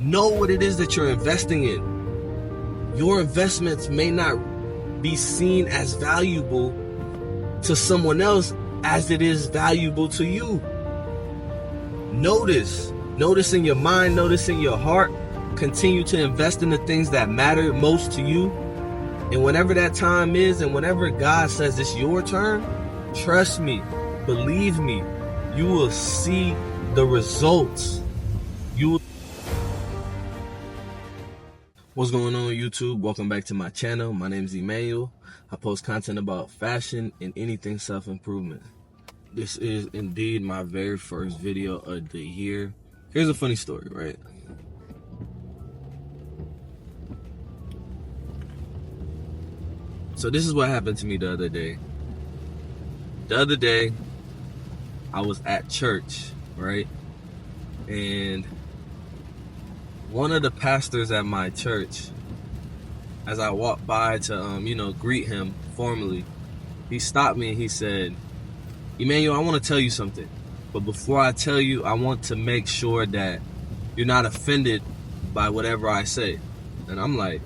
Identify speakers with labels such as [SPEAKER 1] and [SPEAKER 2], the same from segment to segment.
[SPEAKER 1] Know what it is that you're investing in. Your investments may not be seen as valuable to someone else as it is valuable to you. Notice in your mind, notice in your heart. Continue to invest in the things that matter most to you. And whenever that time is, and whenever God says it's your turn, trust me, believe me, you will see the results. What's going on, YouTube? Welcome back to my channel. My name is Emmanuel. I post content about fashion and anything self-improvement. This is indeed my very first video of the year. Here's a funny story, right? So this is what happened to me the other day. The other day, I was at church, right? And one of the pastors at my church, as I walked by to, greet him formally, he stopped me and he said, "Emmanuel, I want to tell you something. But before I tell you, I want to make sure that you're not offended by whatever I say." And I'm like,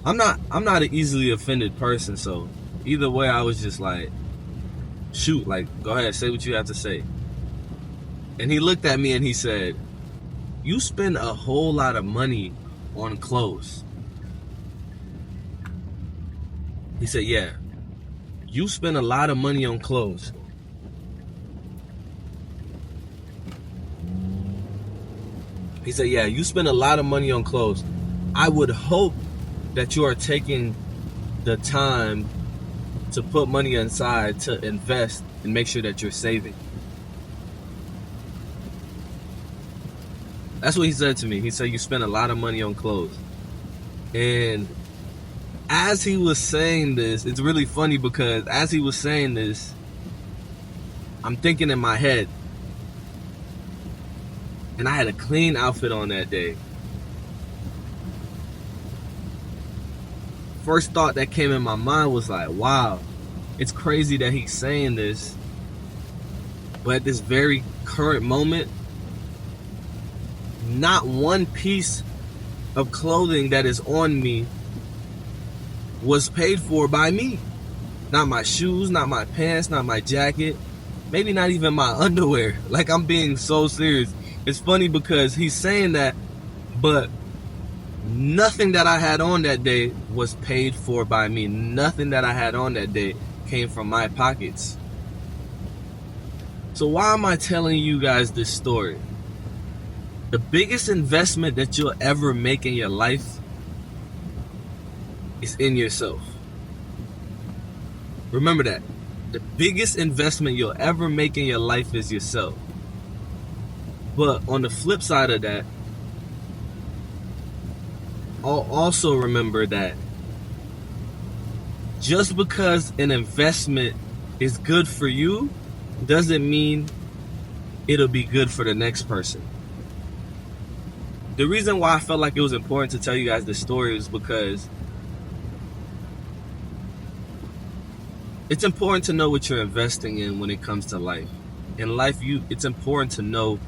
[SPEAKER 1] I'm not an easily offended person. So either way, I was just like, shoot, go ahead, say what you have to say. And he looked at me and he said, "You spend a whole lot of money on clothes." He said, "Yeah, you spend a lot of money on clothes." He said, "Yeah, you spend a lot of money on clothes. I would hope that you are taking the time to put money inside to invest and make sure that you're saving." That's what he said to me. He said, "You spend a lot of money on clothes." And as he was saying this, it's really funny because as he was saying this, I'm thinking in my head, and I had a clean outfit on that day. First thought that came in my mind was like, wow, it's crazy that he's saying this, but at this very current moment, not one piece of clothing that is on me was paid for by me. Not my shoes, not my pants, not my jacket, maybe not even my underwear. I'm being so serious. It's funny because he's saying that, but nothing that I had on that day was paid for by me. Nothing that I had on that day came from my pockets. So why am I telling you guys this story? The biggest investment that you'll ever make in your life is in yourself. Remember that. The biggest investment you'll ever make in your life is yourself. But on the flip side of that, also remember that just because an investment is good for you doesn't mean it'll be good for the next person. The reason why I felt like it was important to tell you guys this story is because it's important to know what you're investing in when it comes to life. In life, it's important to know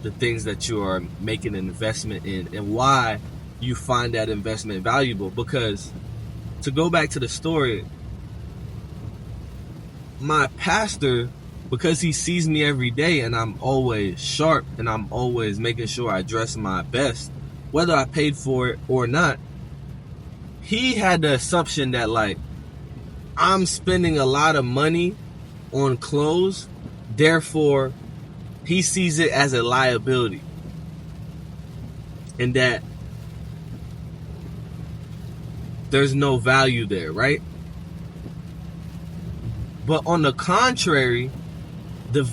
[SPEAKER 1] the things that you are making an investment in and why you find that investment valuable. Because to go back to the story, my pastor, because he sees me every day and I'm always sharp and I'm always making sure I dress my best, whether I paid for it or not, he had the assumption that I'm spending a lot of money on clothes, therefore he sees it as a liability. And that there's no value there, right? But on the contrary, the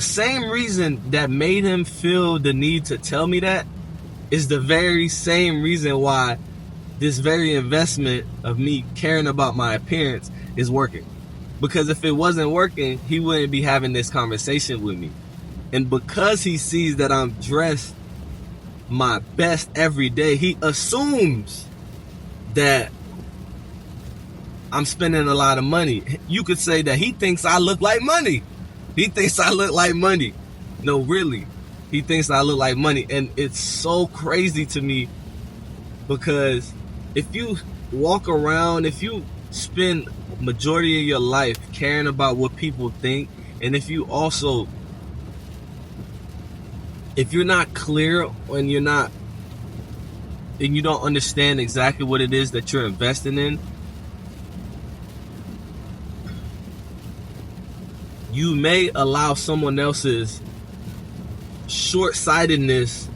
[SPEAKER 1] same reason that made him feel the need to tell me that is the very same reason why this very investment of me caring about my appearance is working. Because if it wasn't working, he wouldn't be having this conversation with me. And because he sees that I'm dressed my best every day, he assumes that I'm spending a lot of money. You could say that he thinks I look like money. He thinks I look like money. No, really. He thinks I look like money. And it's so crazy to me, because if you walk around, if you spend majority of your life caring about what people think, and if you're not clear and you don't understand exactly what it is that you're investing in, you may allow someone else's short-sightedness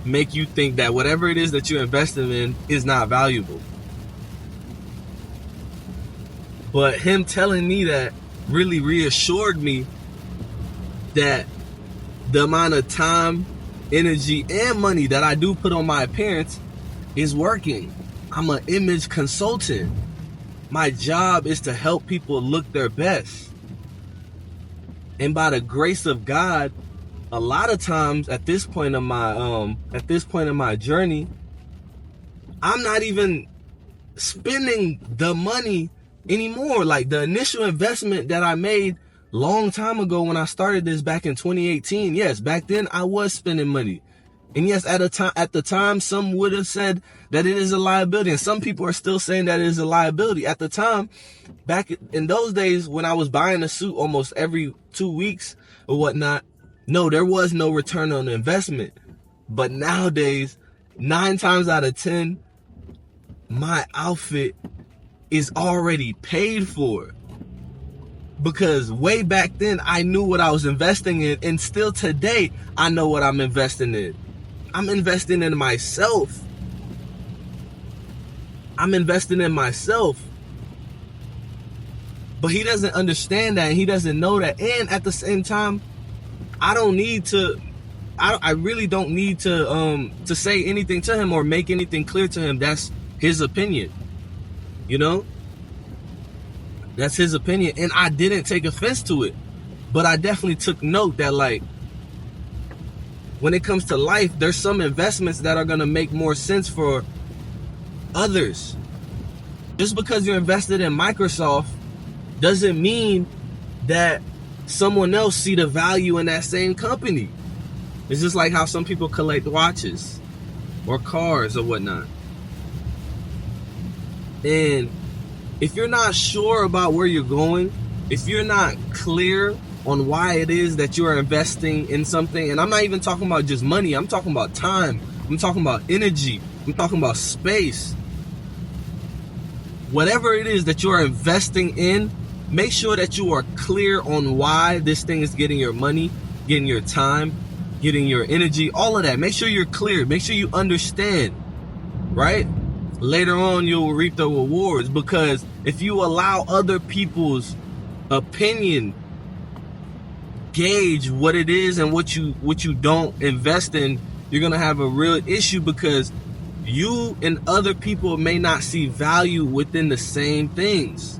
[SPEAKER 1] make you think that whatever it is that you're investing in is not valuable. But him telling me that really reassured me that the amount of time, energy, and money that I do put on my appearance is working. I'm an image consultant. My job is to help people look their best. And by the grace of God, a lot of times at this point in my journey, I'm not even spending the money anymore. Like the initial investment that I made long time ago when I started this back in 2018, yes, back then I was spending money. And yes, at the time, some would have said that it is a liability. And some people are still saying that it is a liability. At the time, back in those days when I was buying a suit almost every 2 weeks or whatnot, no, there was no return on investment. But nowadays, 9 times out of 10, my outfit is already paid for. Because way back then, I knew what I was investing in. And still today, I know what I'm investing in. I'm investing in myself. But he doesn't understand that. And he doesn't know that. And at the same time, I really don't need to say anything to him or make anything clear to him. That's his opinion. You know? That's his opinion. And I didn't take offense to it. But I definitely took note that, like, when it comes to life, there's some investments that are going to make more sense for others. Just because you're invested in Microsoft doesn't mean that someone else see the value in that same company. It's just like how some people collect watches or cars or whatnot. And if you're not sure about where you're going, if you're not clear on why it is that you are investing in something, and I'm not even talking about just money, I'm talking about time, I'm talking about energy, I'm talking about space. Whatever it is that you are investing in, make sure that you are clear on why this thing is getting your money, getting your time, getting your energy, all of that. Make sure you're clear. Make sure you understand, right? Later on, you'll reap the rewards, because if you allow other people's opinion gauge what it is and what you don't invest in, you're gonna have a real issue, because you and other people may not see value within the same things.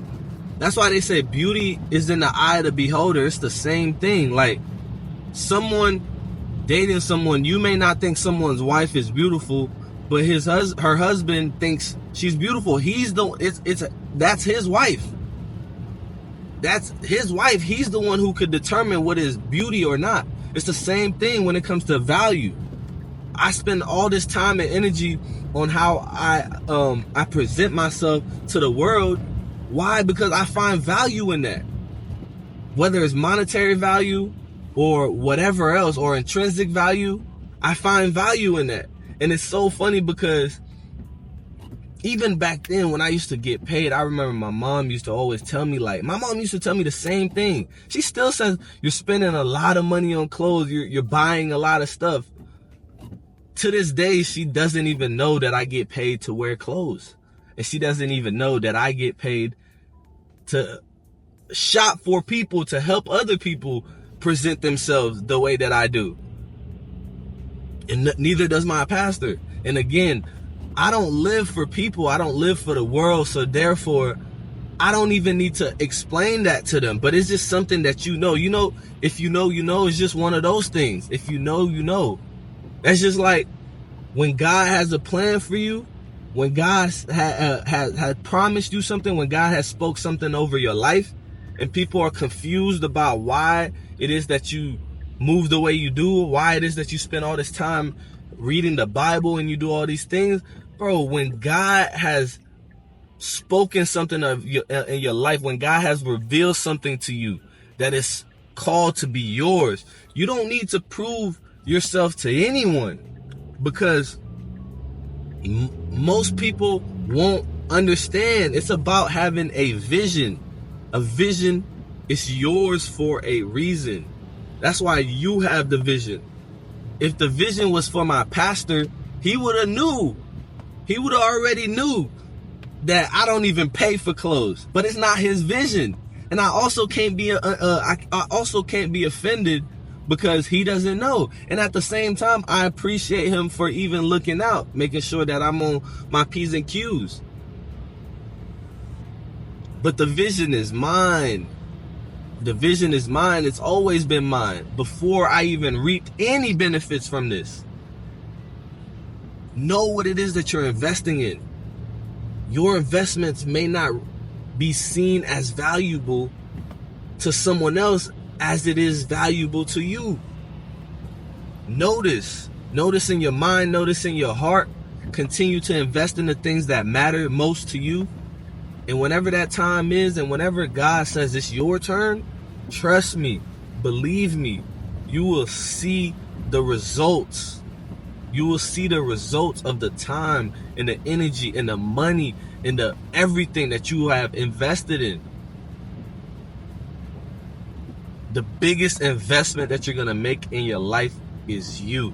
[SPEAKER 1] That's why they say beauty is in the eye of the beholder. It's the same thing. Like, someone dating someone, you may not think someone's wife is beautiful, but her husband thinks she's beautiful. That's his wife. That's his wife. He's the one who could determine what is beauty or not. It's the same thing when it comes to value. I spend all this time and energy on how I present myself to the world. Why? Because I find value in that. Whether it's monetary value or whatever else, or intrinsic value, I find value in that. And it's so funny because even back then when I used to get paid, I remember my mom used to always tell me, the same thing. She still says, you're spending a lot of money on clothes. You're buying a lot of stuff. To this day, she doesn't even know that I get paid to wear clothes. And she doesn't even know that I get paid to shop for people, to help other people present themselves the way that I do. And neither does my pastor. And again, I don't live for people. I don't live for the world. So therefore, I don't even need to explain that to them. But it's just something that you know. You know, if you know, you know. It's just one of those things. If you know, you know. That's just like when God has a plan for you, when God has promised you something, when God has spoke something over your life, and people are confused about why it is that you move the way you do, why it is that you spend all this time reading the Bible and you do all these things. Bro, when God has spoken something of in your life, when God has revealed something to you that is called to be yours, you don't need to prove yourself to anyone, because most people won't understand. It's about having a vision. A vision is yours for a reason. That's why you have the vision. If the vision was for my pastor, he would have knew. He would have already knew that I don't even pay for clothes. But it's not his vision. And I also can't be I also can't be offended because he doesn't know. And at the same time, I appreciate him for even looking out, making sure that I'm on my P's and Q's. But the vision is mine. The vision is mine. It's always been mine before I even reaped any benefits from this. Know what it is that you're investing in. Your investments may not be seen as valuable to someone else as it is valuable to you. Notice in your mind, notice in your heart. Continue to invest in the things that matter most to you. And whenever that time is, and whenever God says it's your turn, trust me, believe me, you will see the results. You will see the results of the time and the energy and the money and the everything that you have invested in. The biggest investment that you're going to make in your life is you.